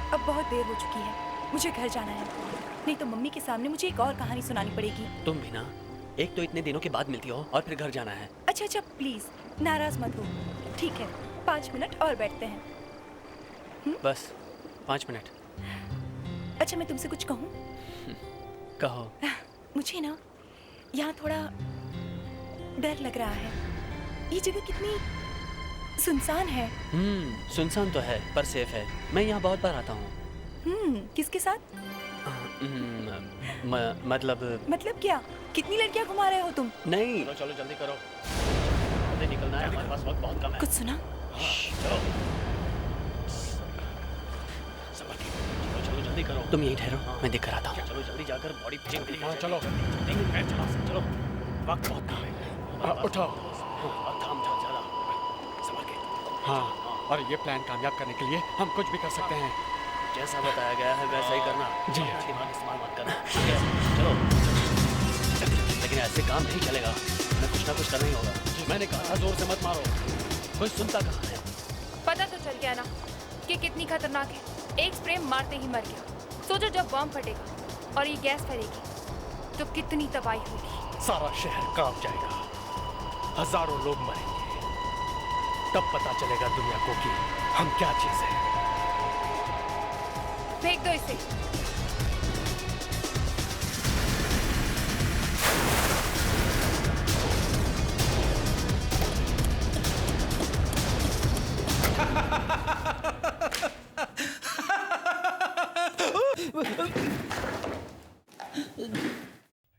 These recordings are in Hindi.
अब बहुत देर हो चुकी है, मुझे घर जाना है, नहीं तो मम्मी के सामने मुझे एक और कहानी सुनानी पड़ेगी। तुम भी ना, एक तो इतने दिनों के बाद मिलती हो और फिर घर जाना है। अच्छा अच्छा प्लीज नाराज मत हो। ठीक है 5 मिनट और बैठते हैं। बस 5 मिनट। अच्छा मैं तुमसे कुछ कहूँ? कहो। मुझे ना यहाँ थोड़ा डर लग रहा है। ये जगह कितनी सुनसान है। सुनसान तो है पर सेफ है। मैं यहाँ बहुत बार आता हूँ। किसके साथ? मतलब क्या? कितनी लड़कियाँ घुमा रहे हो तुम? नहीं। चलो चलो जल्दी करो, जल्दी निकलना है, हमारे पास वक्त बहुत कम है। कुछ सुना? चलो चलो जल्दी करो। तुम यहीं ठहरो, मैं देख कर आता हूँ। चलो जल्दी जाकर बॉडी चेक करें। चलो चलो, वक्त बहुत कम है। उठाओ। काम ज्यादा संभल के। हाँ, और ये प्लान कामयाब करने के लिए हम कुछ भी कर सकते हैं। जैसा बताया गया है वैसा ही करना। जी। दिमाग इस्तेमाल मत करना। चलो लेकिन ऐसे काम नहीं चलेगा, हमें कुछ ना कुछ करना ही होगा। मैंने कहा था जोर से मत मारो, कोई सुनता कहाँ है। पता तो चल गया ना कि कितनी खतरनाक है। एक स्प्रे मारते ही मर गया। सोचो जब बम फटेगा और ये गैस फैलेगी तो कितनी तबाही होगी। सारा शहर कांप जाएगा, हजारों लोग मरेंगे। तब पता चलेगा दुनिया को कि हम क्या चीज है। फेंक दो इसे।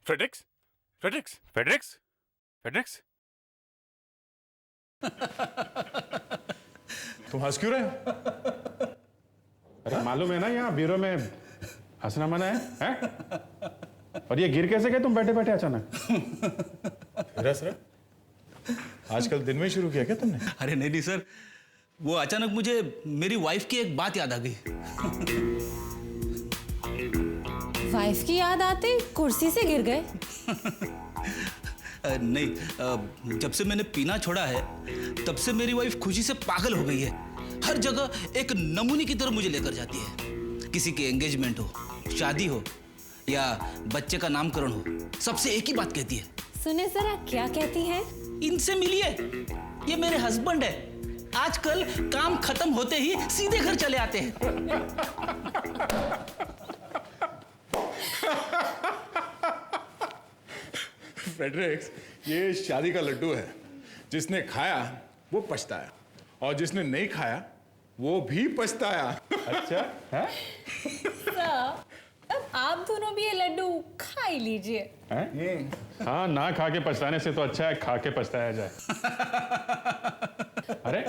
Fredericks, Fredericks, Fredericks, Fredericks. तुम हंस क्यों रहे हो? अरे मालूम है ना यहाँ ब्यूरो में हंसना मना है? और ये गिर कैसे गए तुम बैठे बैठे अचानक? हंस रहे? आजकल दिन में ही शुरू किया क्या तुमने? अरे नहीं सर, वो अचानक मुझे मेरी वाइफ की एक बात याद आ गई। वाइफ की याद आते कुर्सी से गिर गए? नहीं, जब से मैंने पीना छोड़ा है तब से मेरी वाइफ खुशी से पागल हो गई है। हर जगह एक नमूने की तरह मुझे लेकर जाती है। किसी की एंगेजमेंट हो, शादी हो या बच्चे का नामकरण हो, सबसे एक ही बात कहती है। सुने जरा क्या कहती है? इनसे मिलिए, ये मेरे हस्बैंड है। आजकल काम खत्म होते ही सीधे घर चले आते हैं। फ्रेडरिक्स, ये शादी का लड्डू है। जिसने खाया वो पछताया और जिसने नहीं खाया वो भी पछताया। अच्छा है? अब आप दोनों भी ये लड्डू खा ही लीजिए। हाँ, ना खा के पछताने से तो अच्छा है खा के पछताया जाए। अरे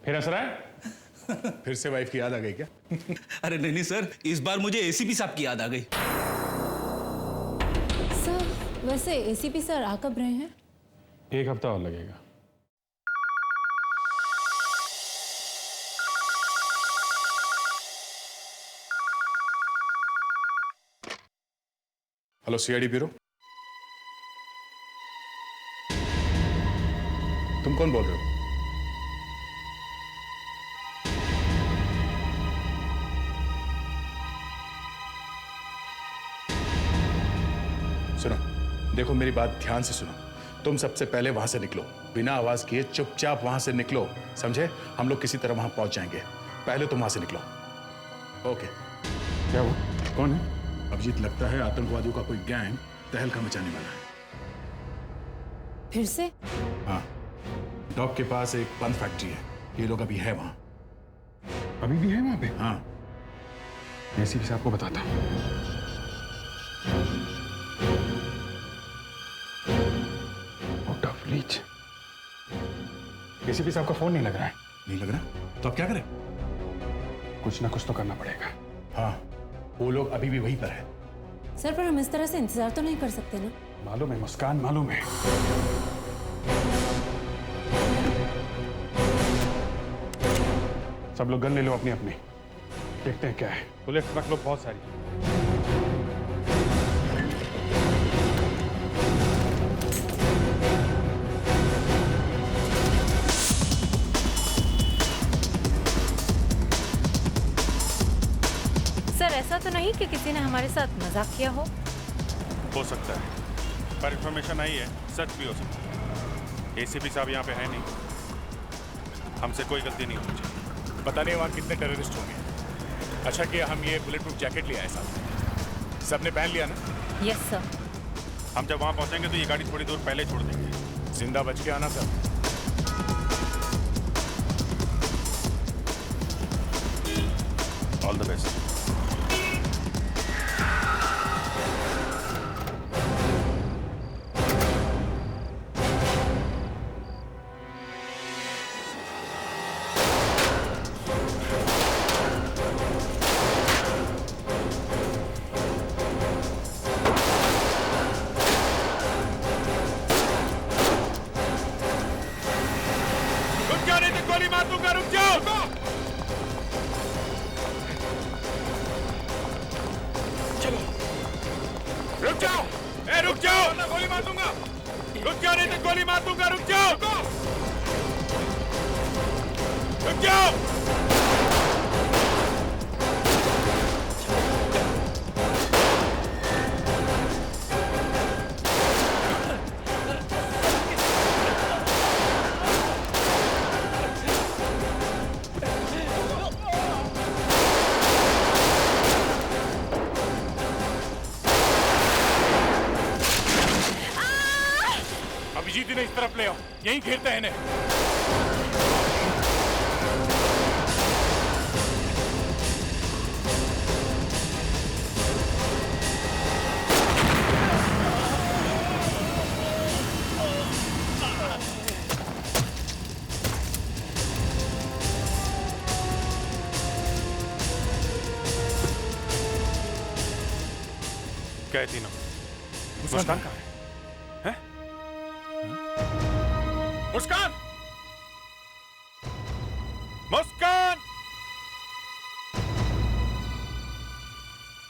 फिर हंस रहा है? फिर से वाइफ की याद आ गई क्या? अरे नहीं सर, इस बार मुझे एसीपी साहब की याद आ गई। सर वैसे एसीपी सर आ कब रहे हैं? 1 हफ्ता और लगेगा। हेलो सीआईडी ब्यूरो, तुम कौन बोल रहे हो? सुनो, देखो मेरी बात ध्यान से सुनो। तुम सबसे पहले वहां से निकलो, बिना आवाज किए चुपचाप वहां से निकलो, समझे? हम लोग किसी तरह वहां पहुंच जाएंगे। पहले तुम वहां से निकलो। ओके। क्या हुआ? कौन है? अभिजीत, लगता है आतंकवादियों का कोई गैंग तहलका मचाने वाला है। फिर से? हाँ, डॉक के पास एक बंद फैक्ट्री है, ये लोग अभी है वहां। अभी भी है वहां पे? हाँ, एसीपी साहब को बताता हूं। Out of reach. एसीपी साहब का फोन नहीं लग रहा है। नहीं लग रहा? तो अब क्या करें? कुछ ना कुछ तो करना पड़ेगा। हाँ, वो लोग अभी भी वहीं पर है। सर पर हम इस तरह से इंतजार तो नहीं कर सकते ना? मालूम है मुस्कान, मालूम है। सब लोग गन ले लो अपनी अपनी, देखते हैं क्या है। बुलेट रख लो बहुत सारी। तो नहीं कि किसी ने हमारे साथ मजाक किया हो? हो सकता है, पर इंफॉर्मेशन आई है, सच भी हो सकता है। एसीपी साहब यहाँ पे है नहीं, हमसे कोई गलती नहीं होनी चाहिए। पता नहीं वहाँ कितने टेररिस्ट होंगे। अच्छा किया हम ये बुलेट प्रूफ जैकेट ले आए साथ। सबने पहन लिया ना? Yes sir. हम जब वहाँ पहुँचेंगे तो ये गाड़ी थोड़ी दूर पहले छोड़ देंगे। जिंदा बच के आना सब। All the best. रुक जाओ नहीं तो गोली मार दूंगा, रुक जाओ। रुक जाओ, ए रुक जाओ, वरना गोली मार दूंगा। रुक जाओ नहीं तो गोली मार दूंगा, रुक जाओ। रुक जाओ। अभिजीत इन्हें इस तरफ ले आओ, यहीं घेरते हैं इन्हें। क्या है तीनों? मुस्कान कहाँ है? हैं? मुस्कान! मुस्कान!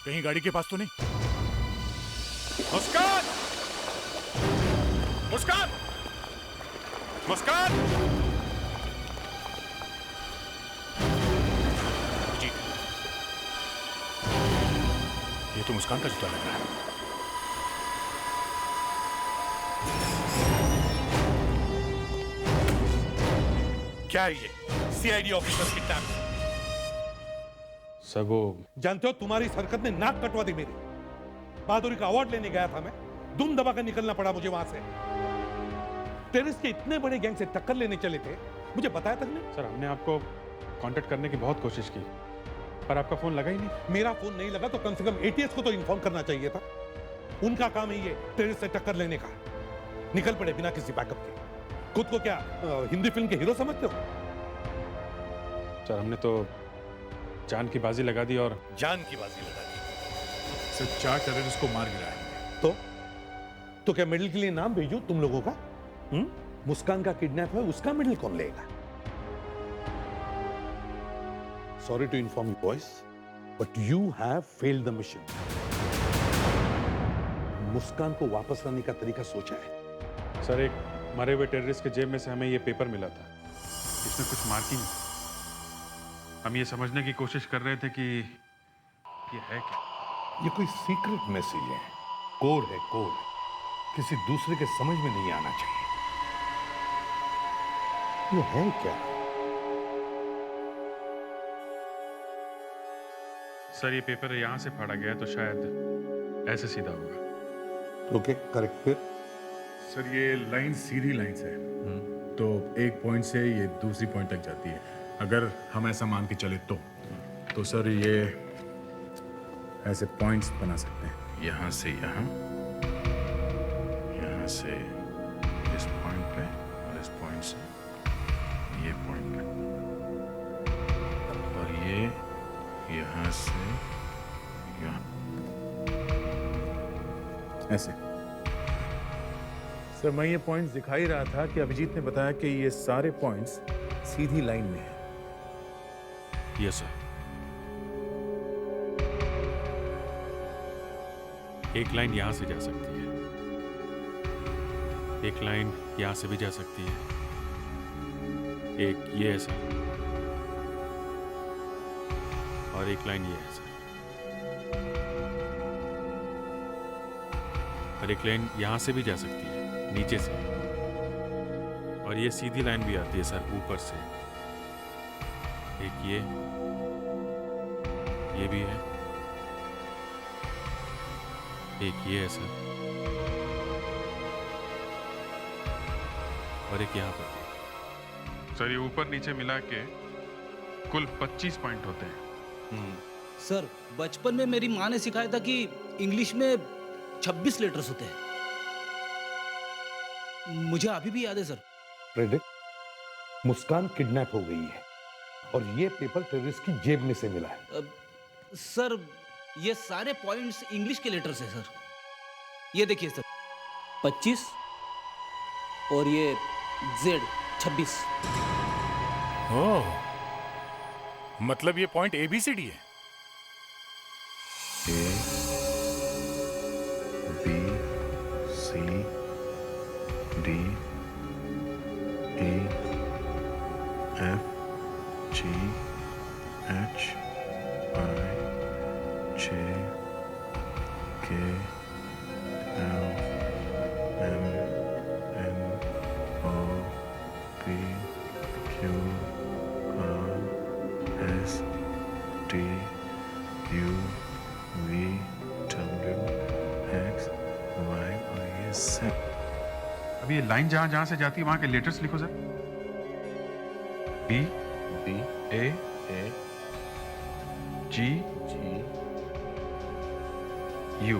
कहीं गाड़ी के पास तो नहीं? मुस्कान! मुस्कान! मुस्कान! जी। ये तो मुस्कान का जूता लग रहा है। क्या है ये? सीआईडी ऑफिसर्स की टैप। सर वो जानते हो तुम्हारी इस हरकत ने नाक कटवा दी मेरी। बहादुरी का अवार्ड लेने गया था मैं, दुम दबा कर निकलना पड़ा मुझे वहां से। टेररिस्ट के इतने बड़े गैंग से टक्कर लेने चले थे, मुझे बताया तक नहीं। सर हमने आपको कांटेक्ट करने की बहुत कोशिश की, पर आपका फोन लगा ही नहीं। मेरा फोन नहीं लगा तो कम से कम एटीएस को तो इन्फॉर्म करना चाहिए था। उनका काम है ये टेररिस्ट से टक्कर लेने का। निकल पड़े बिना किसी बैकअप के। खुद को क्या हिंदी फिल्म के हीरो समझते हो? सर हमने तो जान की बाजी लगा दी और जान की बाजी लगा दी। सर 4 टेररिस्ट को मार गिराया हमने। तो क्या मेडल के लिए नाम भेजूं तुम लोगों का? मुस्कान का किडनैप है, उसका मेडल कौन लेगा? Sorry to inform you boys, but you have failed the mission. Muskaan को वापस लाने का तरीका सोचा है? सर एक मरे हुए टेररिस्ट के जेब में से हमें ये पेपर मिला था। इसमें कुछ मार्किंग। हम ये समझने की कोशिश कर रहे थे कि ये है क्या। ये कोई सीक्रेट मैसेज है, कोड है, कोड। किसी दूसरे के समझ में नहीं आना चाहिए। ये है क्या? सर ये पेपर यहाँ से फाड़ा गया तो शायद ऐसे सीधा होगा। Okay, correct. फिर सर ये लाइन सीधी लाइंस है, तो एक पॉइंट से ये दूसरी पॉइंट तक जाती है। अगर हम ऐसा मान के चले तो सर ये ऐसे पॉइंट्स बना सकते हैं, यहाँ से यहाँ, यहाँ से इस पॉइंट पे और इस पॉइंट से ये पॉइंट पे, और ये यहाँ से यहाँ, ऐसे। सर मैं ये पॉइंट्स दिखा ही रहा था कि अभिजीत ने बताया कि ये सारे पॉइंट्स सीधी लाइन में है। Yes sir. एक लाइन यहां से जा सकती है, एक लाइन यहां से भी जा सकती है, एक ये है सर, और एक लाइन ये है सर। और एक लाइन यहाँ से भी जा सकती है, नीचे से, और ये सीधी लाइन भी आती है सर, ऊपर से। एक ये भी है, एक ये है सर, और एक यहाँ पर। सर ये ऊपर नीचे मिला के कुल 25 पॉइंट होते हैं। सर बचपन में मेरी माँ ने सिखाया था कि इंग्लिश में 26 लेटर्स होते हैं। मुझे अभी भी याद है सर। प्रेडिक्ट, मुस्कान किडनैप हो गई है और ये पेपर टेररिस्ट की जेब में से मिला है। सर ये सारे पॉइंट्स इंग्लिश के लेटर्स हैं सर। ये देखिए सर, 25 और ये Z 26। ओह, मतलब ये पॉइंट ABCD है। A B C D E F G H I J K L M N O P Q R S T U V W X Y और ये Z। अब ये लाइन जहां जहां से जाती है वहां के लेटर्स लिखो sir. B A G U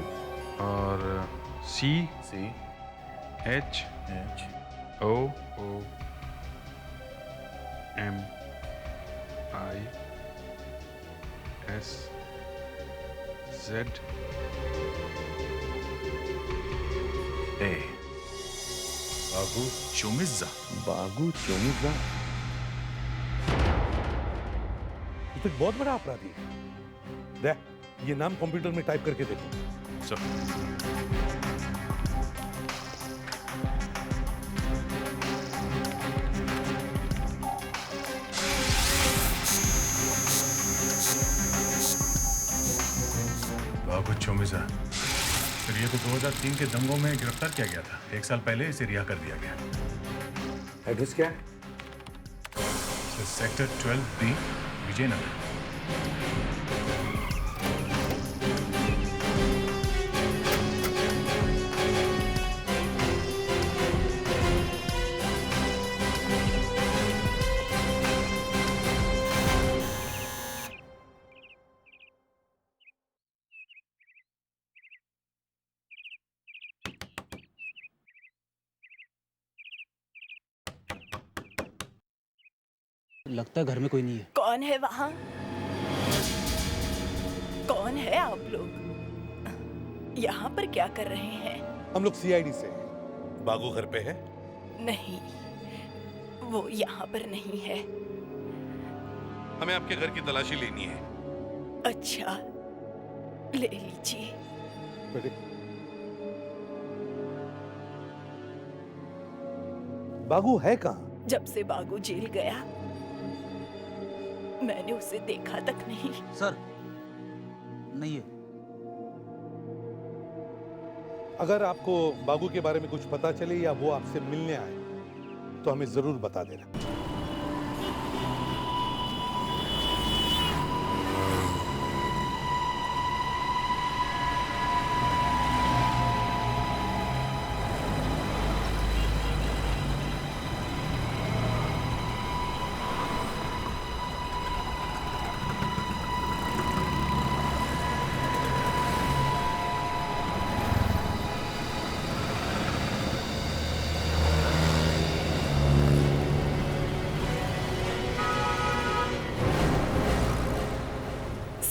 और C H O M I S Z A। बागू चोमिज़्ज़ा। बागू चोमिज़्ज़ा तो बहुत बड़ा अपराधी है। दे, ये नाम कंप्यूटर में टाइप करके देखो। सर बागू चोमिज़्ज़ा, फिर ये तो 2003 के दंगों में गिरफ्तार किया गया था। 1 साल पहले इसे रिहा कर दिया गया। एड्रेस क्या है? Sector 12B, Vijaynagar. लगता है घर में कोई नहीं है। कौन है वहां? कौन है आप लोग? यहाँ पर क्या कर रहे हैं? हम लोग CID से हैं। बागू घर पे है? नहीं, वो यहाँ पर नहीं है। हमें आपके घर की तलाशी लेनी है। अच्छा, ले लीजिए। बागू है कहाँ? जब से बागू जेल गया मैंने उसे देखा तक नहीं। सर नहीं है। अगर आपको बागू के बारे में कुछ पता चले या वो आपसे मिलने आए तो हमें जरूर बता देना।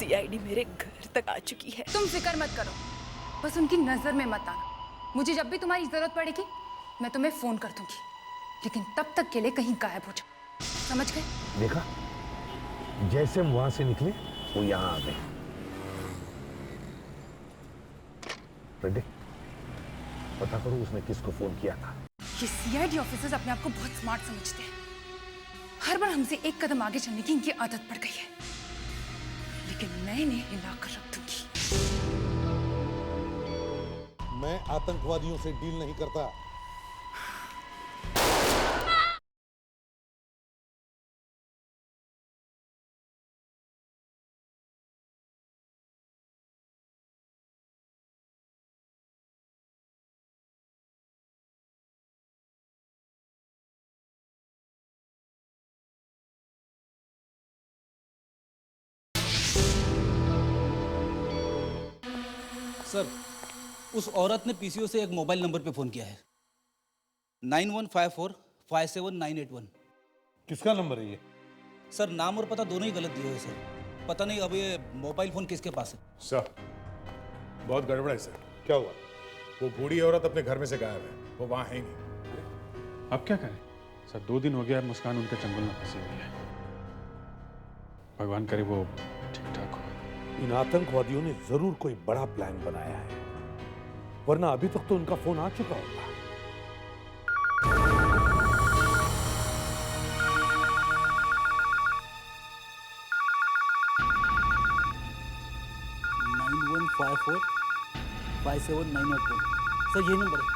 CID मेरे घर तक आ चुकी है। तुम फिक्र मत करो, बस उनकी नजर में मत आना। मुझे जब भी तुम्हारी जरूरत पड़ेगी मैं तुम्हें फोन कर दूंगी, लेकिन तब तक के लिए कहीं गायब हो जाओ, समझ गए? देखा, जैसे हम वहां से निकले वो यहाँ आ गए। पता करो उसने किसको फोन किया था। ये CID ऑफिसर्स अपने आप को बहुत स्मार्ट समझते हैं। हर बार हमसे एक कदम आगे चलने की इनकी आदत पड़ गई है, लेकिन मैं इन्हें हिला कर रख दूंगी। मैं आतंकवादियों से डील नहीं करता। सर, उस औरत ने पीसीओ से एक मोबाइल नंबर पे फ़ोन किया है, 9154579881। किसका नंबर है ये? सर, नाम और पता दोनों ही गलत दिए हुए सर। पता नहीं अब ये मोबाइल फ़ोन किसके पास है। सर, बहुत गड़बड़ है सर। क्या हुआ? वो बूढ़ी औरत अपने घर में से गायब है, वो वहाँ है ही नहीं। अब क्या करें सर? 2 दिन हो गया मुस्कान उनके चंगुल में फंसी हुई है। भगवान करे वो ठीक ठाक हो। इन आतंकवादियों ने जरूर कोई बड़ा प्लान बनाया है, वरना अभी तक तो उनका फोन आ चुका होता। सर, ये नंबर है।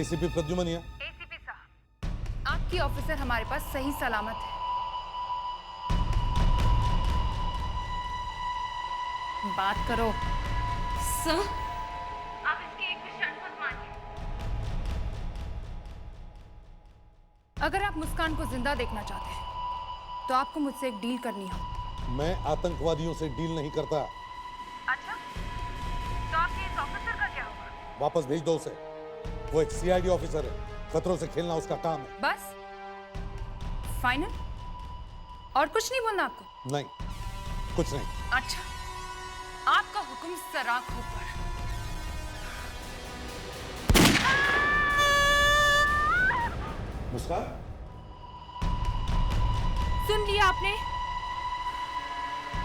एसीपी प्रद्युमनिया। एसीपी साहब, आपकी ऑफिसर हमारे पास सही सलामत है। बात करो। सर, आप इसकी एक भी शर्त मत मानिए। अगर आप मुस्कान को जिंदा देखना चाहते हैं तो आपको मुझसे एक डील करनी हो। मैं आतंकवादियों से डील नहीं करता। अच्छा, तो आपके इस ऑफिसर का क्या होगा? वापस भेज दो उसे। वो एक सीआईडी ऑफिसर है, खतरों से खेलना उसका काम है। बस फाइनल? और कुछ नहीं बोलना आपको? नहीं, कुछ नहीं। अच्छा, आपका हुक्म सर आंखों पर। मुस्कान, सुन लिया आपने?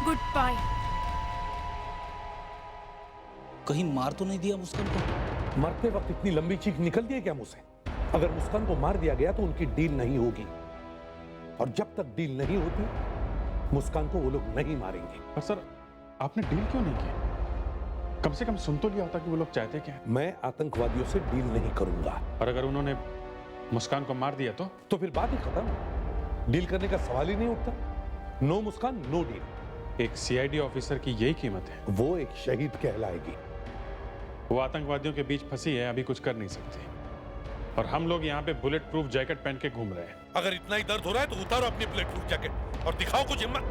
Goodbye. कहीं मार तो नहीं दिया मुस्कान को? मरते वक्त इतनी लंबी चीख निकलती है क्या मुझसे? अगर मुस्कान को मार दिया गया तो उनकी डील नहीं होगी, और जब तक डील नहीं होती मुस्कान को वो लोग नहीं मारेंगे। पर सर, आपने डील क्यों नहीं की? कम से कम सुन तो लिया होता कि वो लोग चाहते क्या है। मैं आतंकवादियों से डील नहीं करूंगा। और अगर उन्होंने मुस्कान को मार दिया तो फिर बात ही खत्म। डील करने का सवाल ही नहीं उठता। नो मुस्कान, नो डील। एक सीआईडी ऑफिसर की यही कीमत है। वो एक शहीद कहलाएगी। वो आतंकवादियों के बीच फंसी है, अभी कुछ कर नहीं सकती, और हम लोग यहाँ पे बुलेट प्रूफ जैकेट पहन के घूम रहे हैं। अगर इतना ही दर्द हो रहा है तो उतारो अपनी बुलेट प्रूफ जैकेट और दिखाओ कुछ हिम्मत।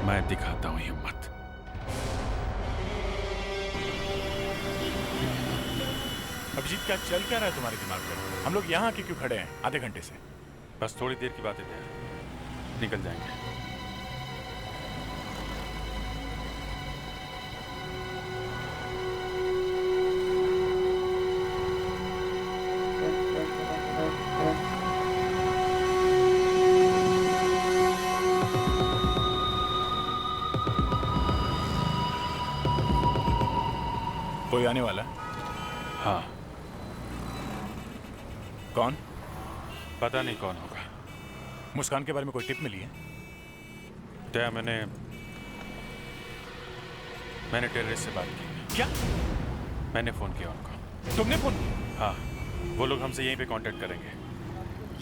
मैं दिखाता हूँ हिम्मत। अभिजीत, क्या चल क्या रहा है तुम्हारे दिमाग में? हम लोग यहाँ आके क्यों खड़े हैं आधे घंटे से? बस थोड़ी देर की बात है, निकल जाएंगे। कोई आने वाला? हाँ। कौन? पता नहीं कौन होगा। मुस्कान के बारे में कोई टिप मिली है? क्या? मैंने टेररिस्ट से बात की। क्या? मैंने फोन किया उनको। तुमने फोन किया? हाँ, वो लोग हमसे यहीं पे कांटेक्ट करेंगे।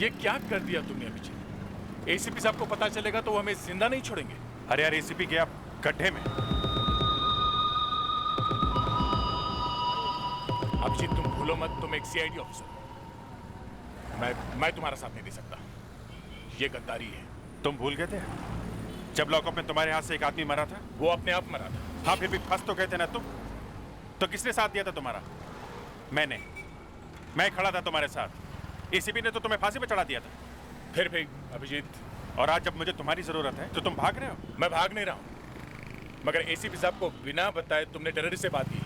ये क्या कर दिया तुमने अभिजीत? एसीपी साहब को पता चलेगा तो वो हमें जिंदा नहीं छोड़ेंगे। अरे यार, एसीपी गया गड्ढे में। अभिजीत, तुम भूलो मत, तुम एक सीआईडी ऑफिसर। मैं तुम्हारा साथ नहीं दे सकता। ये गद्दारी है। तुम भूल गए थे जब लॉकअप में तुम्हारे हाथ से एक आदमी मरा था? वो अपने आप मरा था। हाँ, फिर भी फंस तो गए थे ना तुम। तो किसने साथ दिया था तुम्हारा? मैं खड़ा था तुम्हारे साथ। एसीपी ने तो तुम्हें फांसी पे चढ़ा दिया था। फिर भी अभिजीत, और आज जब मुझे तुम्हारी जरूरत है तो तुम भाग रहे हो। मैं भाग नहीं रहा हूं, मगर एसीपी साहब को बिना बताए तुमने टेररिस्ट से बात की।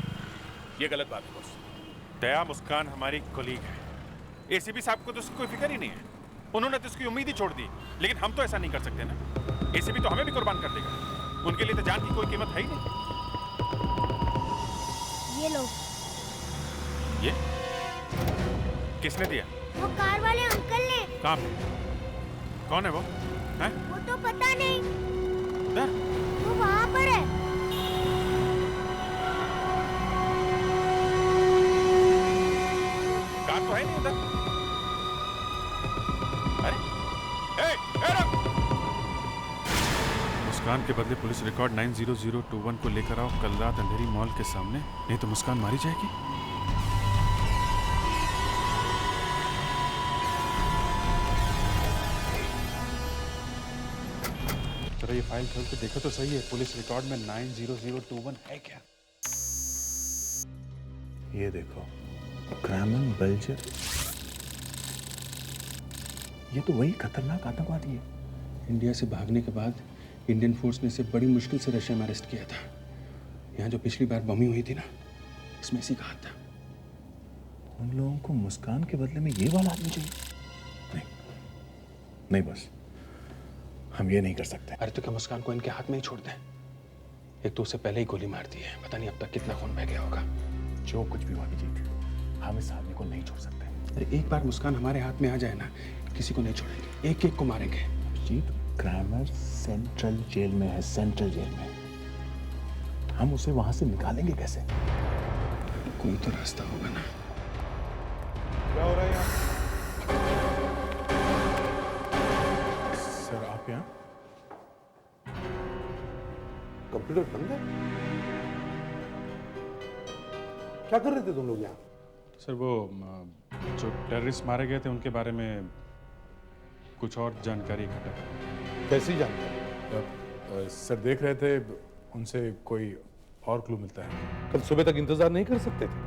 ये गलत बात है बॉस। दया मुस्कान हमारी कोलीग है। एसीपी साहब को तो उसकी कोई फिक्र ही नहीं है। उन्होंने तो उसकी उम्मीद ही छोड़ दी। लेकिन हम तो ऐसा नहीं कर सकते ना। एसीपी तो हमें भी कुर्बान कर देगा। उनके लिए तो जान की कोई कीमत है ही नहीं। ये लो। ये किसने दिया? वो कार वाले अंकल ने। कहाँ पे? कौन है वो? हैं? वो तो पता नहीं। उधर? वो वहाँ पर है। कार तो है नहीं उधर। अरे, रुक! मुस्कान के बदले पुलिस रिकॉर्ड 90021 को लेकर आओ कल रात अंधेरी मॉल के सामने, नहीं तो मुस्कान मारी जाएगी। जरा ये फाइल खोल के देखो तो सही है, पुलिस रिकॉर्ड में 90021 है क्या? ये देखो, क्रैमन बल्जर, ये तो वही खतरनाक आतंकवादी है। इंडिया से भागने के बाद इंडियन फोर्स ने इसे बड़ी मुश्किल से रशिया में अरेस्ट किया था। यहाँ जो पिछली बार बमी हुई थी ना, इसमें इसी का हाथ था। उन लोगों को मुस्कान के बदले में ये वाला आदमी चाहिए? नहीं, नहीं बस, हम ये नहीं कर सकते। अरे तो क्या मुस्कान को इनके हाथ में ही छोड़ दें? एक तो उसे पहले ही गोली मार दी है, पता नहीं अब तक कितना खून बह गया होगा। जो कुछ भी हुआ अभिजीत, हम इस आदमी को नहीं छोड़ सकते। अरे एक बार मुस्कान हमारे हाथ में आ जाए ना, किसी को नहीं छोड़ेंगे, एक एक को मारेंगे। अभिजीत, क्रैमर सेंट्रल जेल में है, सेंट्रल जेल में। हम उसे वहां से निकालेंगे कैसे? कोई तो रास्ता होगा ना। क्या हो रहा है यहाँ? सर आप यहाँ? कंप्यूटर बंद है? क्या कर रहे थे तुम लोग यहाँ? सर वो जो टेररिस्ट मारे गए थे उनके बारे में कुछ और जानकारी इकट्ठा कर। कैसी जानकारी? सर देख रहे थे उनसे कोई और क्लू मिलता है। कल सुबह तक इंतजार नहीं कर सकते थे?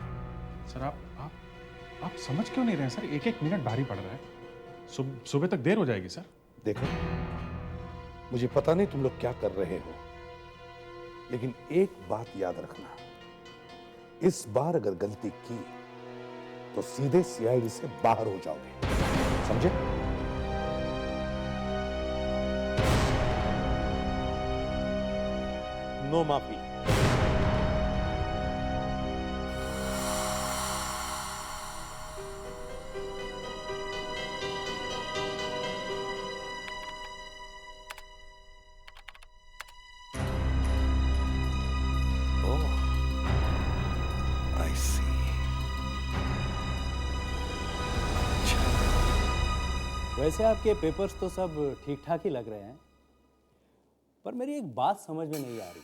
सर आप समझ क्यों नहीं रहे हैं सर? एक एक मिनट भारी पड़ रहा है। सुबह तक देर हो जाएगी सर। देखो, मुझे पता नहीं तुम लोग क्या कर रहे हो, लेकिन एक बात याद रखना, इस बार अगर गलती की तो सीधे सीआईडी से बाहर हो जाओगे, समझे? नो माफी। वैसे आपके पेपर्स तो सब ठीक ठाक ही लग रहे हैं, पर मेरी एक बात समझ में नहीं आ रही।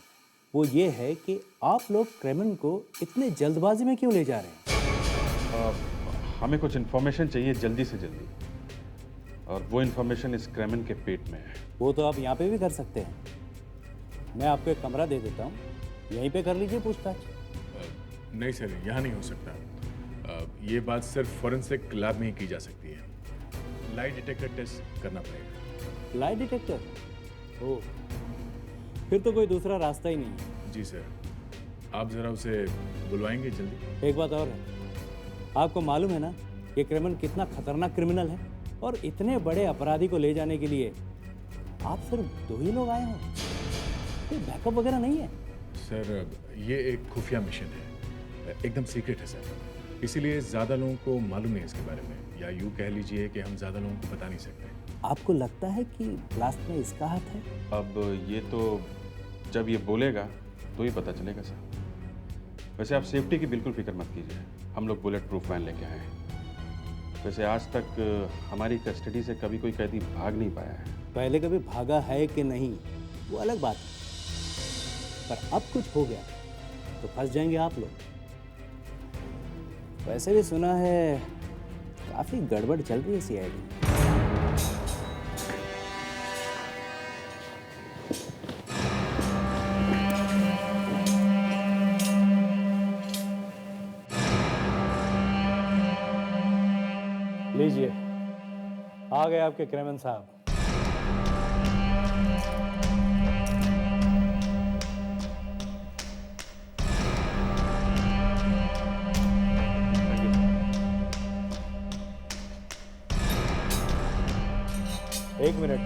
वो ये है कि आप लोग क्रेमन को इतने जल्दबाजी में क्यों ले जा रहे हैं? हमें कुछ इन्फॉर्मेशन चाहिए जल्दी से जल्दी, और वो इन्फॉर्मेशन इस क्रेमन के पेट में है। वो तो आप यहाँ पे भी कर सकते हैं। मैं आपको एक कमरा दे देता हूँ, यहीं पे कर लीजिए पूछताछ। नहीं सर, यहाँ नहीं हो सकता। ये बात सिर्फ फॉरेंसिक लैब में ही की जा सकती है। लाइट डिटेक्टर टेस्ट करना पड़ेगा। Light detector? ओह, फिर तो कोई दूसरा रास्ता ही नहीं है। जी सर, आप जरा उसे बुलवाएंगे जल्दी। एक बात और है, आपको मालूम है ना ये क्रिमिनल कितना खतरनाक क्रिमिनल है, और इतने बड़े अपराधी को ले जाने के लिए आप सिर्फ 2 ही लोग आए हो, कोई बैकअप वगैरह नहीं है? सर ये एक खुफिया मिशन है, एकदम सीक्रेट है सर, इसीलिए ज़्यादा लोगों को मालूम नहीं इसके बारे में, या यूँ कह लीजिए कि हम ज़्यादा लोगों को बता नहीं सकते। आपको लगता है कि ब्लास्ट में इसका हाथ है? अब ये तो जब ये बोलेगा तो ही पता चलेगा सर। वैसे आप सेफ्टी की बिल्कुल फिक्र मत कीजिए, हम लोग बुलेट प्रूफ वैन लेके आए हैं। वैसे आज तक हमारी कस्टडी से कभी कोई कैदी भाग नहीं पाया है। पहले कभी भागा है कि नहीं वो अलग बात है, पर अब कुछ हो गया तो फंस जाएंगे आप लोग। वैसे भी सुना है काफी गड़बड़ चल रही है सीआईडी। लीजिए, आ गए आपके क्रेमन साहब। एक मिनट,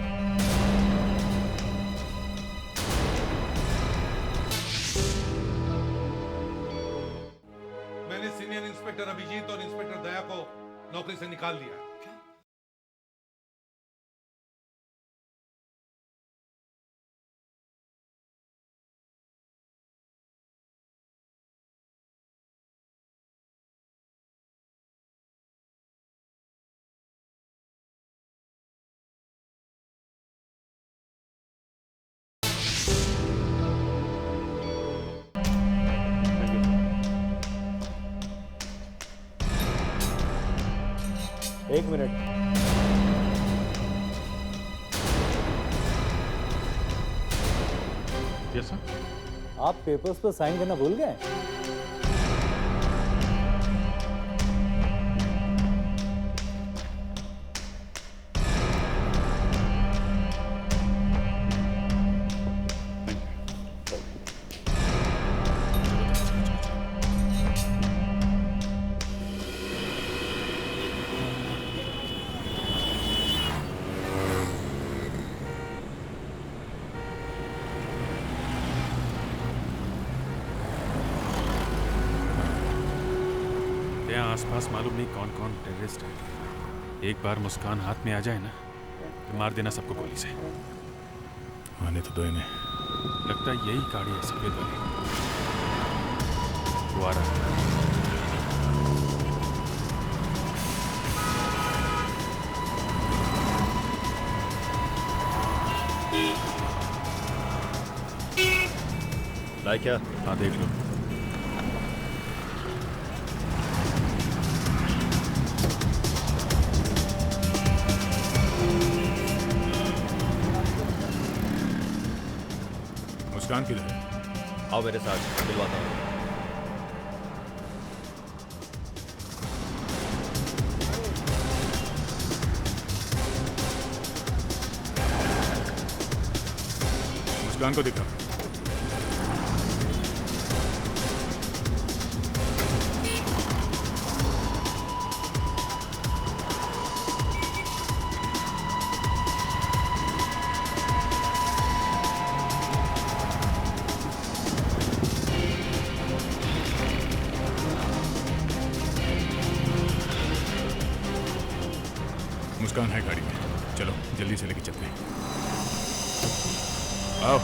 मैंने सीनियर इंस्पेक्टर अभिजीत और इंस्पेक्टर दया को नौकरी से निकाल दिया। एक मिनट। Yes sir. आप पेपर्स पर साइन करना भूल गए? यहाँ आसपास मालूम नहीं कौन कौन टेररिस्ट है। एक बार मुस्कान हाथ में आ जाए ना तो मार देना सबको गोली से। आने तो दो इन्हें। लगता है यही गाड़ी है सफेद वाली। वो आ रहा है। लाइक क्या? हाँ देख लो। मुस्कान किधर है? आओ मेरे साथ, मिलवाता हूँ। मुस्कान को दिखा। मुस्कान है गाड़ी में, चलो जल्दी से लेके चलते हैं। आओ।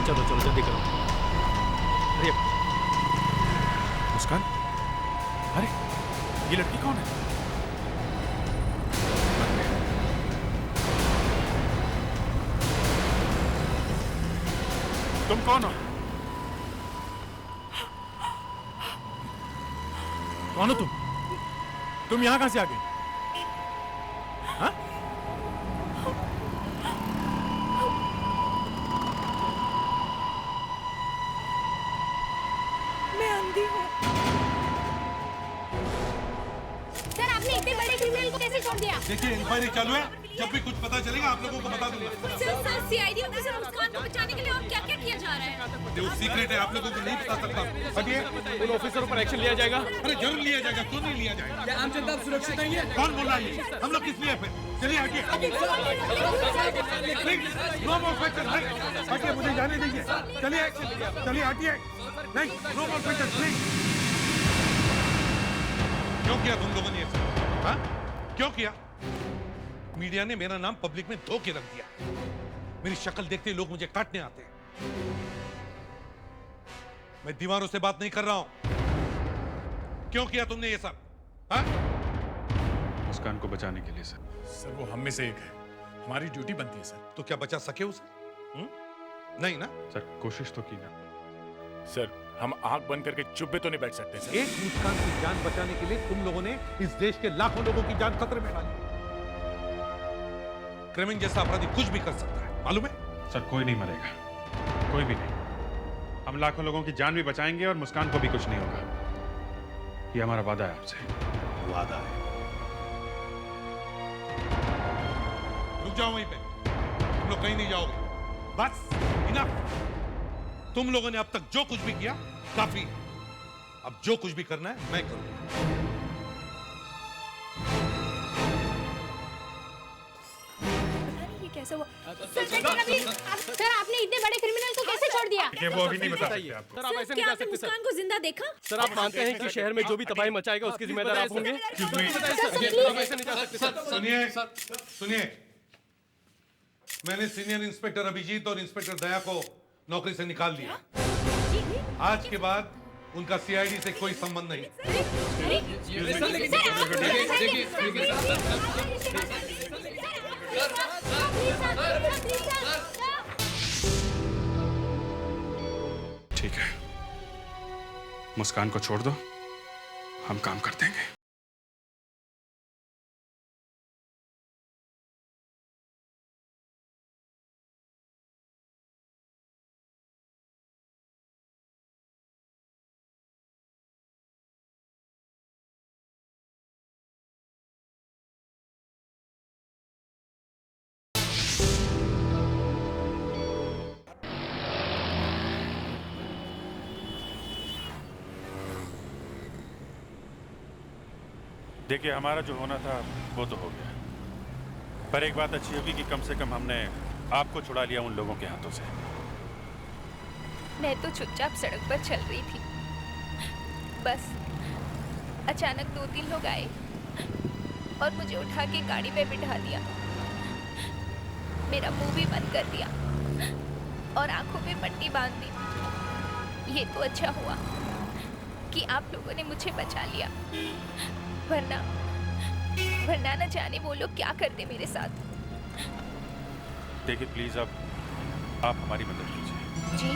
चलो चलो जल्दी करो। अरे मुस्कान, अरे ये लड़की कौन है? तुम कौन हो? कौन हो तुम? तुम यहां कहां से आ गए? हाँ? मैं अंधी हूँ। सर आपने इतने बड़े क्रिमिनल को कैसे छोड़ दिया? देखिए इंक्वायरी चालू है, जब भी कुछ पता चलेगा आप लोगों को बता दूंगा। सर सीआईडी ऑफिसर मुस्कान को बचाने के लिए और क्या क्या किया जा रहा है? जो सीक्रेट है आप लोगों को नहीं बता सकता। हटिए। उन ऑफिसरों पर एक्शन लिया जाएगा। अरे जरूर लिया जाएगा, क्यों नहीं लिया जाएगा? क्या आम जनता सुरक्षित नहीं है? कौन बोल रहा है ये? हम लोग किस लिए फिर? चलिए हटिए। No more question. हटिए, मुझे जाने दीजिए। चलिए चलिए हटिए। नहीं, नो मोर क्वेश्चन प्लीज। क्यों किया तुम लोगों ने ये सब? हाँ? क्यों किया? मीडिया ने मेरा नाम पब्लिक में धो के रख दिया। मेरी शक्ल देखते ही लोग मुझे काटने आते हैं। मैं दीवारों से बात नहीं कर रहा हूं। क्यों किया तुमने ये सब? हाँ? मुस्कान को बचाने के लिए सर। सर वो हम में से एक है, हमारी ड्यूटी बनती है सर। तो क्या बचा सके उसे? नहीं ना? सर कोशिश तो की ना। सर हम आंख बंद करके चुप भी तो नहीं बैठ सकते सर। एक मुस्कान की जान बचाने के लिए तुम लोगों ने इस देश के लाखों लोगों की जान खतरे में डाली। क्रेमिन जैसा अपराधी कुछ भी कर सकता है, मालूम है? सर कोई नहीं मरेगा, कोई भी नहीं। हम लाखों लोगों की जान भी बचाएंगे और मुस्कान को भी कुछ नहीं होगा। ये हमारा वादा है आपसे। वादा है। रुक जाओ वहीं पे, तुम लोग कहीं नहीं जाओगे। बस इनफ। तुम लोगों ने अब तक जो कुछ भी किया काफी है। अब जो कुछ भी करना है मैं करूंगा। कैसा हुआ? सर आपने इतने बड़े क्रिमिनल को कैसे छोड़ दिया? वो अभी नहीं बता सकते आपको। सर, आप ऐसे नहीं जा सकते मुस्कान को जिंदा देखा? सर आप मानते हैं कि शहर में जो भी तबाही मचाएगा उसके जिम्मेदार आप होंगे? सुनिए सुनिए, मैंने सीनियर इंस्पेक्टर अभिजीत और इंस्पेक्टर दया को नौकरी से निकाल दिया। आज के बाद उनका सीआईडी से कोई संबंध नहीं। ठीक है, मुस्कान को छोड़ दो, हम काम कर देंगे। देखिए, हमारा जो होना था वो तो हो गया, पर एक बात अच्छी होगी कि कम से कम हमने आपको छुड़ा लिया उन लोगों के हाथों से। मैं तो चुपचाप सड़क पर चल रही थी, बस अचानक 2-3 लोग आए और मुझे उठा के गाड़ी पे बिठा दिया। मेरा मुंह भी बंद कर दिया और आंखों पे पट्टी बांध दी। ये तो अच्छा हुआ कि आप लोगों ने मुझे बचा लिया, वरना न जाने वो लोग क्या करते मेरे साथ। देखिए प्लीज, अब आप हमारी मदद कीजिए। जी,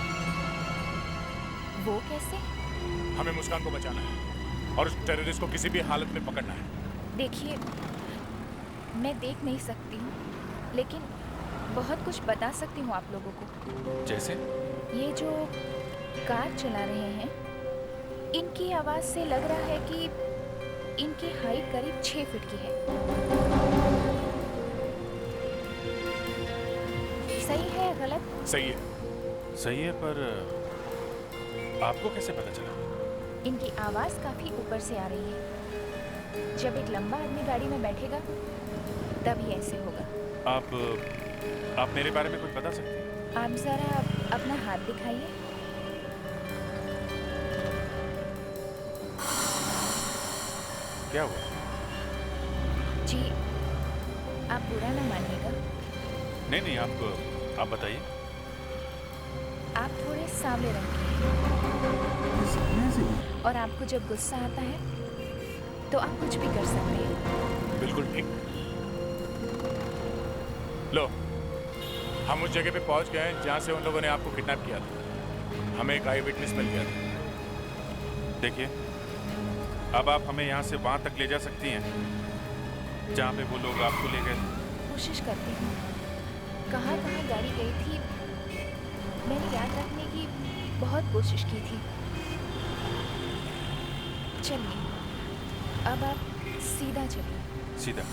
वो कैसे? हमें मुस्कान को बचाना है और उस टेररिस्ट को किसी भी हालत में पकड़ना है। देखिए, मैं देख नहीं सकती हूँ, लेकिन बहुत कुछ बता सकती हूँ आप लोगों को। जैसे? ये जो कार चला रहे हैं, इनकी आवाज से लग रहा है कि इनकी हाइट करीब 6 फीट की है। सही है या गलत? सही है। सही है, पर आपको कैसे पता चला? इनकी आवाज काफी ऊपर से आ रही है। जब एक लंबा आदमी गाड़ी में बैठेगा तभी ऐसे होगा। आप मेरे बारे में कुछ बता सकते हैं? आप जरा अपना हाथ दिखाइए। क्या हुआ? जी, आप बुरा ना मानिएगा। नहीं, आप बताइए। आप थोड़े सांवले रंग के हैं और आपको जब गुस्सा आता है तो आप कुछ भी कर सकते हैं। बिल्कुल ठीक। लो, हम उस जगह पे पहुंच गए जहां से उन लोगों ने आपको किडनैप किया था। हमें एक आई विटनेस मिल गया था। देखिए, अब आप हमें यहाँ से वहाँ तक ले जा सकती हैं जहाँ पे वो लोग आपको ले गए। कोशिश करती हूँ। कहाँ गाड़ी गई थी मैंने याद रखने की बहुत कोशिश की थी। चलिए, अब आप सीधा चलिए। सीधा?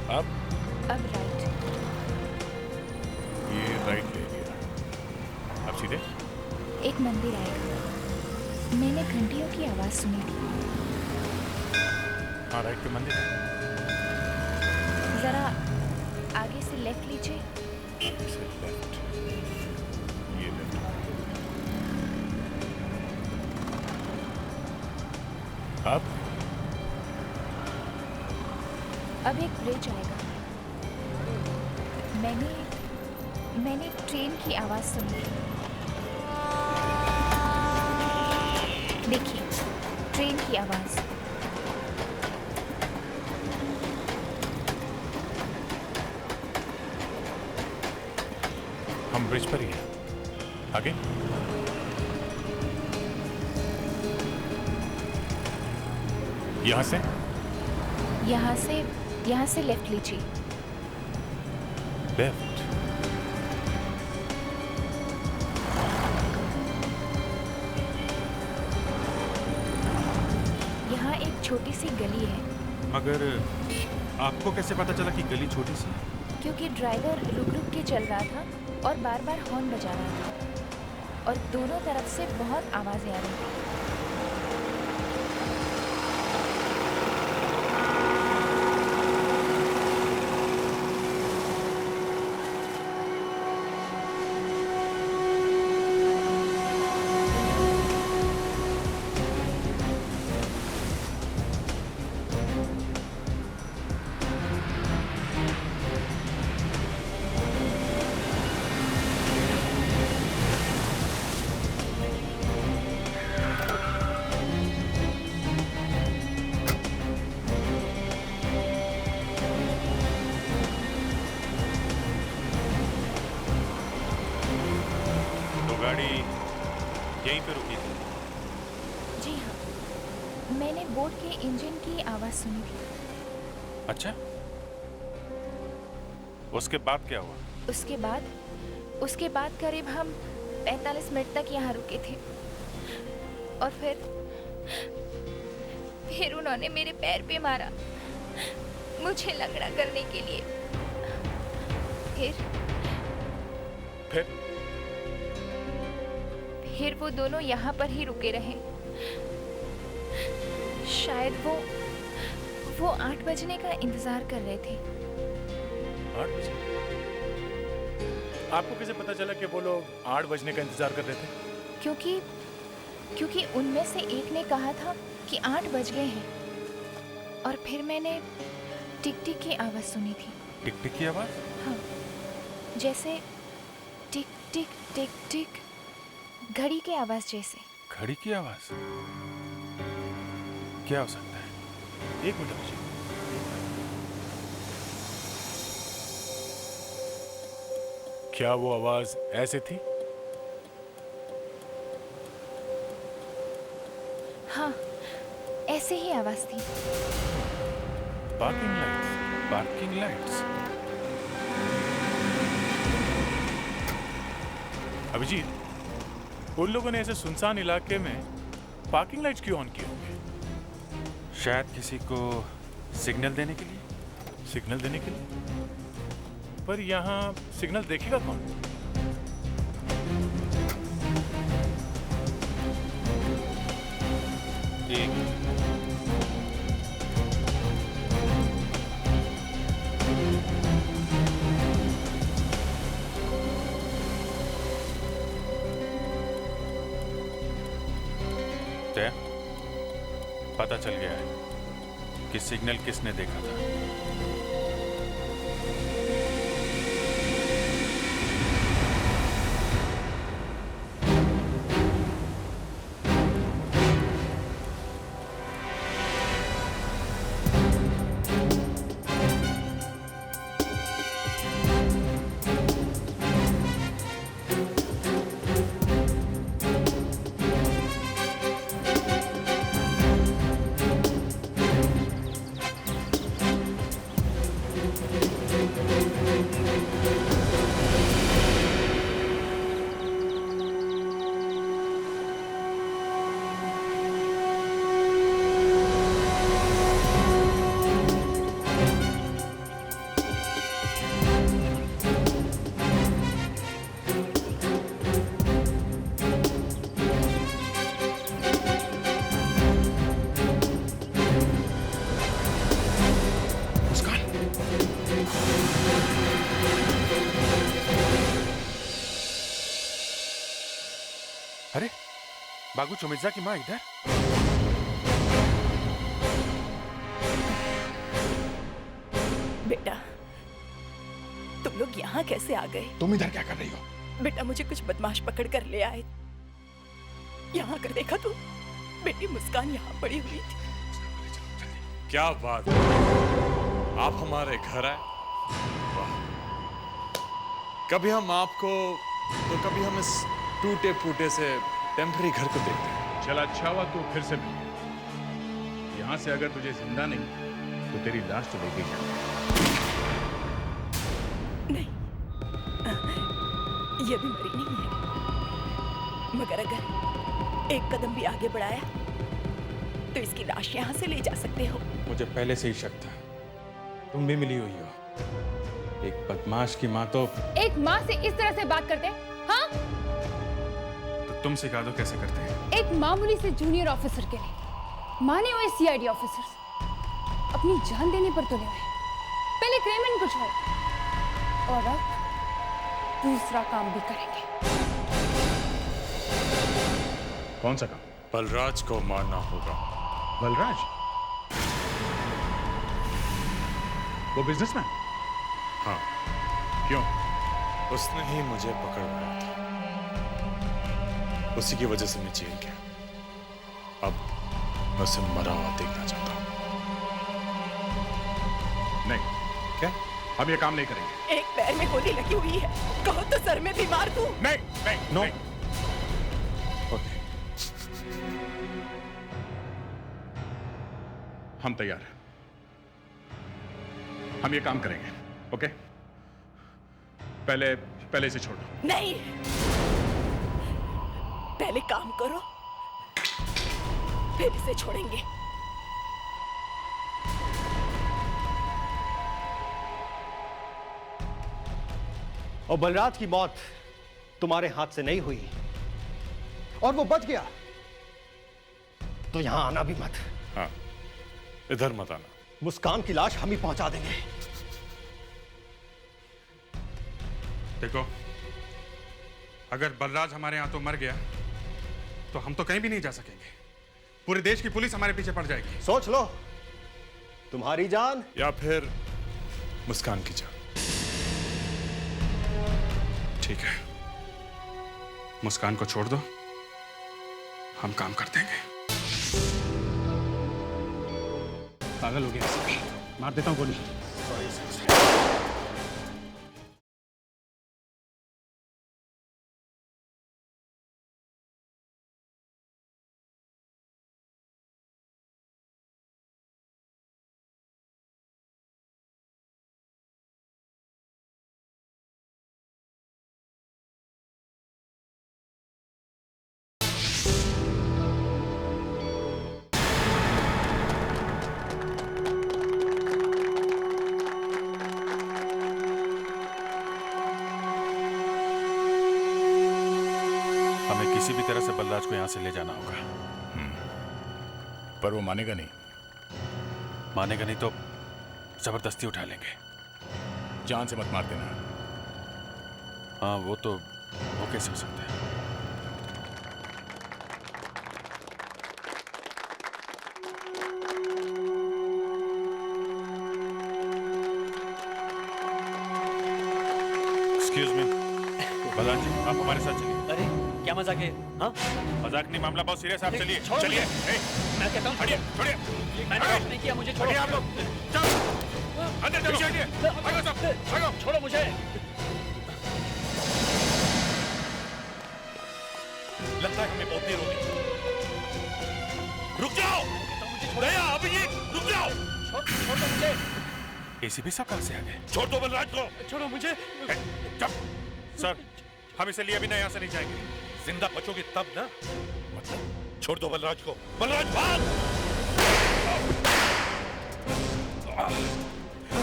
अब राइट। ये राइट ले लिया। अब सीधे? एक मंदिर आएगा। मैंने घंटियों की आवाज सुनी थी। हाँ, राइट पे मंदिर है। जरा आगे से लेफ्ट लीजिए। लेफ्ट। ये लेफ्ट। अब एक ब्रिज आएगा। मैंने ट्रेन की आवाज सुनी। देखिए, ट्रेन की आवाज। हम ब्रिज पर ही हैं। आगे यहाँ से लेफ्ट लीजिए। लेफ्ट? यहाँ एक छोटी सी गली है। मगर आपको कैसे पता चला कि गली छोटी सी है? क्योंकि ड्राइवर रुक रुक के चल रहा था और बार बार हॉर्न बजा रहा था और दोनों तरफ से बहुत आवाजें आ रही थी। यहीं पे रुकी थी? जी हाँ, मैंने बोट के इंजन की आवाज सुनी थी। अच्छा, उसके बाद क्या हुआ? उसके बाद करीब हम 45 मिनट तक यहाँ रुके थे और फिर उन्होंने मेरे पैर पे मारा मुझे लंगड़ा करने के लिए। फिर वो दोनों यहाँ पर ही रुके रहे। शायद वो 8 बजने का इंतजार कर रहे थे। 8 बजे? आपको कैसे पता चला कि वो लोग 8 बजने का इंतजार कर रहे थे? क्योंकि उनमें से एक ने कहा था कि 8 बज गए हैं और फिर मैंने टिक टिक की आवाज सुनी थी। टिक टिक की आवाज? हाँ, जैसे टिक टिक टिक टिक, घड़ी की आवाज जैसे। घड़ी की आवाज? क्या हो सकता है? 1 मिनट रुकिए। क्या वो आवाज ऐसे थी? हाँ, ऐसे ही आवाज थी। Parking lights. अभिजीत, उन लोगों ने ऐसे सुनसान इलाके में पार्किंग लाइट्स क्यों ऑन किए होंगे? शायद किसी को सिग्नल देने के लिए। सिग्नल देने के लिए? पर यहाँ सिग्नल देखेगा कौन? पता चल गया है कि सिग्नल किसने देखा था। अरे, बागू चोमिजा की माँ इधर? बेटा, तुम लोग यहाँ कैसे आ गए? तुम इधर क्या कर रही हो? बेटा, मुझे कुछ बदमाश पकड़ कर ले आए। यहाँ कर देखा तू? बेटी मुस्कान यहाँ पड़ी हुई थी। क्या बात है, आप हमारे घर आए? वाह। कभी हम आपको तो कभी हम इस टूटे फूटे से टेम्पररी घर को देखते हैं। चल अच्छा हुआ तू फिर से मिली। यहाँ से अगर तुझे जिंदा नहीं तो तेरी लाश तो लेके जाए। ये भी मरी नहीं है, मगर अगर एक कदम भी आगे बढ़ाया तो इसकी लाश यहाँ से ले जा सकते हो। मुझे पहले से ही शक था, तुम भी मिली हुई हो। एक बदमाश की माँ तो एक माँ से इस तरह से बात करते हैं? हाँ? तो तुम सिखा दो कैसे करते हैं। एक मामूली से जूनियर ऑफिसर के लिए माने हुए सीआईडी ऑफिसर्स अपनी जान देने पर तुले हुए। पहले क्रेमन को छोड़ और अब दूसरा काम भी करेंगे। कौन सा काम? बलराज को मारना होगा। बलराज? वो बिजनेसमैन? हाँ। क्यों? उसने ही मुझे पकड़वाया था, उसी की वजह से मैं जेल गया। अब मैं उसे मरा हुआ देखना चाहता हूँ। नहीं। क्या? हम ये काम नहीं करेंगे। एक पैर में गोली लगी हुई है, कहो तो सर में भी मार दूं। नहीं नहीं नो। नहीं। हम तैयार हैं, हम ये काम करेंगे। ओके? पहले इसे छोड़ दो। नहीं, पहले काम करो फिर इसे छोड़ेंगे। और बलराज की मौत तुम्हारे हाथ से नहीं हुई और वो बच गया तो यहां आना भी मत। हाँ, इधर मत आना। मुस्कान की लाश हम ही पहुंचा देंगे। देखो, अगर बलराज हमारे यहां तो मर गया तो हम तो कहीं भी नहीं जा सकेंगे। पूरे देश की पुलिस हमारे पीछे पड़ जाएगी। सोच लो, तुम्हारी जान या फिर मुस्कान की जान। ठीक है, मुस्कान को छोड़ दो, हम काम कर देंगे। पागल हो गया, मार देता हूँ गोली। किसी भी तरह से बलराज को यहां से ले जाना होगा। पर वो मानेगा नहीं। मानेगा नहीं तो जबरदस्ती उठा लेंगे। जान से मत मार देना। हाँ, वो कैसे हो सकता है? एक्सक्यूज मी, बलराज जी, आप हमारे साथ चलिए। अरे क्या मजाक है? हाँ, मजाक नहीं, मामला बहुत सीरियस है। आप चलिए चलिए। मैं कहता हूँ छोड़िए छोड़िए। मैंने कुछ नहीं किया, मुझे छोड़ो। आप लोग चलो अंदर चलो। भागो सब, भागो। छोड़ो मुझे। लगता है हमें बहुत देर हो गई। रुक जाओ दया, अभिजीत, रुक जाओ। छोड़ दो मुझे। एसीपी साहब कहाँ से आ गए? छोड़ दो बलराज को। छोड़ो मुझे। सर, हम इसे लिए अभी यहाँ से नहीं जाएंगे। जिंदा बचोगे तब ना। मतलब छोड़ दो बलराज को। बलराज भाग।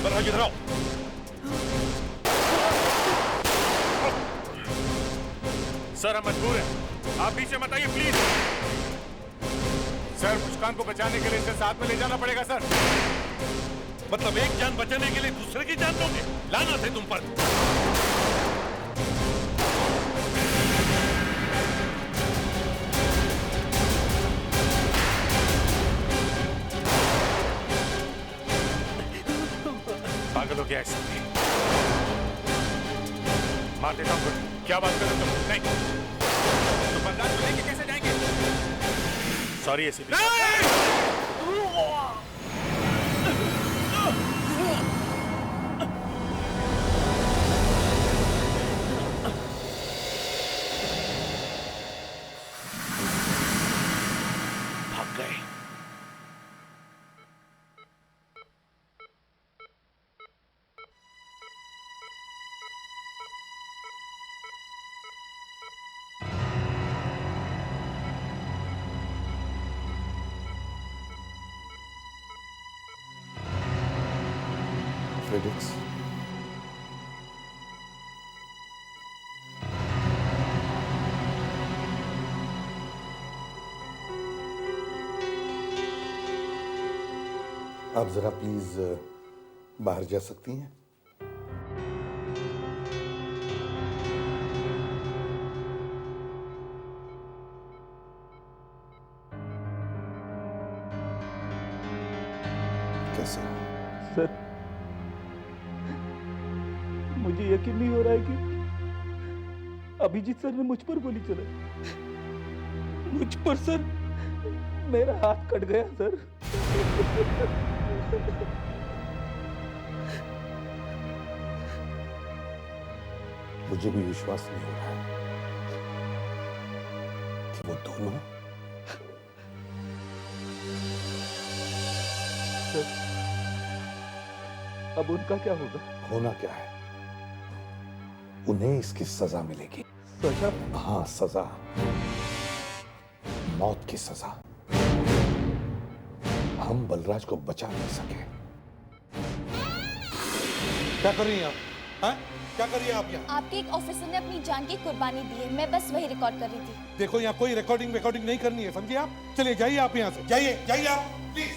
बलराज इधर आओ। सर, हम मजबूर हैं, आप पीछे मत आइए प्लीज। सर, मुस्कान को बचाने के लिए इसे साथ में ले जाना पड़ेगा सर। मतलब एक जान बचाने के लिए दूसरे की जान दोगे? लानत है तुम पर। पागल हो गया ऐसा नहीं। मार देता हूँ। क्या बात कर रहे हो तुम? नहीं, तो बलराज को लेके कैसे जाएंगे? Sorry ACP. ऑर्थोपेडिक्स। आप जरा प्लीज बाहर जा सकती हैं? कैसे? सर, मुझे यकीन नहीं हो रहा है कि अभिजीत सर ने मुझ पर गोली चलाई। मुझ पर सर, मेरा हाथ कट गया सर। मुझे भी विश्वास नहीं हो रहा है कि वो दोनों सर, अब उनका क्या होगा? होना क्या है, उन्हें इसकी सजा मिलेगी। सजा? हाँ, सजा, मौत की सजा। हम बलराज को बचा नहीं सके। क्या कर रही हैं आप? हाँ? क्या कर रही हैं आप यहाँ? आपके एक ऑफिसर ने अपनी जान की कुर्बानी दी है, मैं बस वही रिकॉर्ड कर रही थी। देखो, यहाँ कोई रिकॉर्डिंग नहीं करनी है, समझिए आप? चलिए जाइए आप यहाँ से, जाइए आप प्लीज।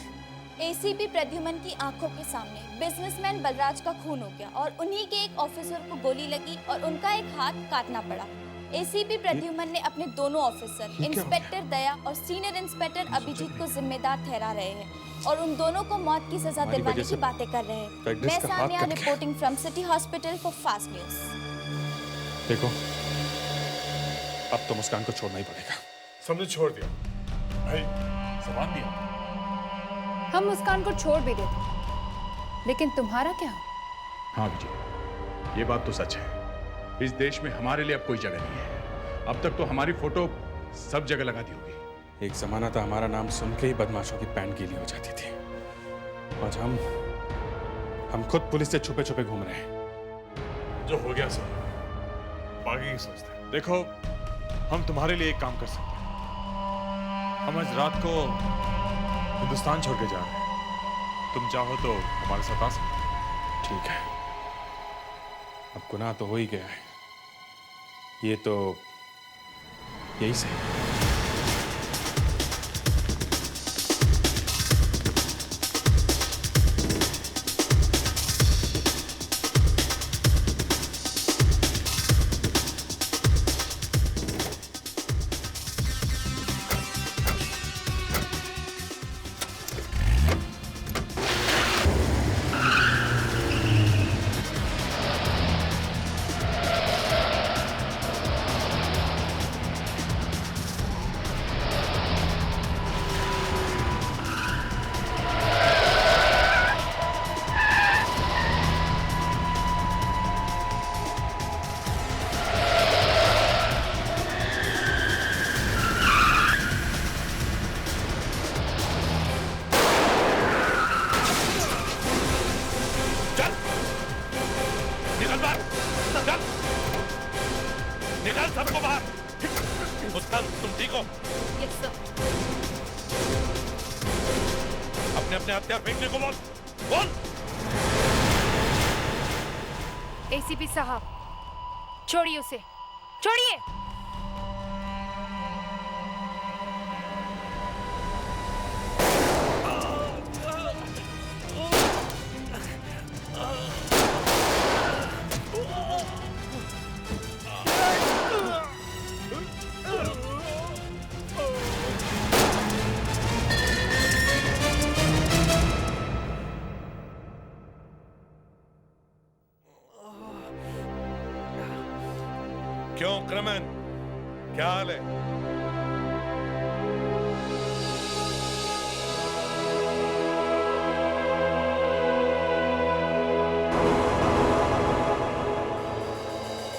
एसीपी प्रद्युमन की आंखों के सामने बिजनेसमैन बलराज का खून हो गया और उन्हीं के एक ऑफिसर को गोली लगी और उनका एक हाथ काटना पड़ा। एसीपी प्रद्युमन ने अपने दोनों ऑफिसर इंस्पेक्टर दया और सीनियर इंस्पेक्टर अभिजीत को जिम्मेदार ठहरा रहे हैं और उन दोनों को मौत की सजा दिलवाने की बातें कर रहे हैं। मैं Sania reporting from city hospital for fast news. देखो, अब तो मुस्कान को छोड़ना ही पड़ेगा। सबने छोड़ दिया भाई, जबान दिया। हम मुस्कान को छोड़ भी देते, लेकिन तुम्हारा क्या? हाँ विजय, ये बात तो सच है। इस देश में हमारे लिए अब कोई जगह नहीं है। अब तक तो हमारी फोटो सब जगह लगा दी होगी। एक जमाना था हमारा नाम सुन के ही बदमाशों की पैंट गीली हो जाती थी। आज हम खुद पुलिस से छुपे छुपे घूम रहे हैं। जो हो गया सो आगे ही सोचते हैं। देखो, हम तुम्हारे लिए एक काम कर सकते हैं। हम आज रात को हिंदुस्तान छोड़ के जा रहे हैं। तुम चाहो तो हमारे साथ आ सकते हो। ठीक है, अब गुनाह तो हो ही गया है, ये तो यही सही। एसीपी साहब, छोड़िए उसे, छोड़िए। क्यों क्रमन, क्या हाल है?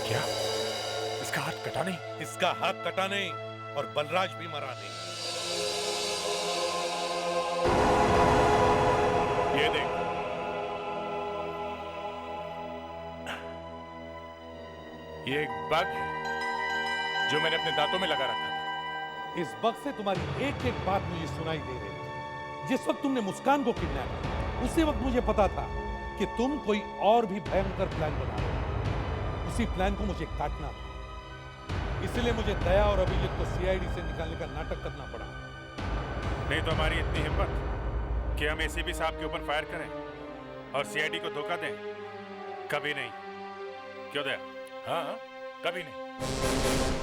क्या इसका हाथ कटा नहीं? इसका हाथ कटा नहीं और बलराज भी मरा नहीं। ये देख, ये एक बग है जो मैंने अपने दांतों में लगा रखा था। इस बग से तुम्हारी एक एक बात मुझे सुनाई दे रही थी। जिस वक्त तुमने मुस्कान को किडनैप किया, उसी वक्त मुझे पता था कि तुम कोई और भी भयंकर प्लान बना रहे हो। उसी प्लान को मुझे काटना था, इसलिए मुझे दया और अभिजीत को सीआईडी से निकालने का नाटक करना पड़ा। नहीं तो हमारी इतनी हिम्मत कि हम एसीपी साहब के ऊपर फायर करें और सीआईडी को धोखा दें? कभी नहीं। क्यों दया? हाँ, कभी नहीं।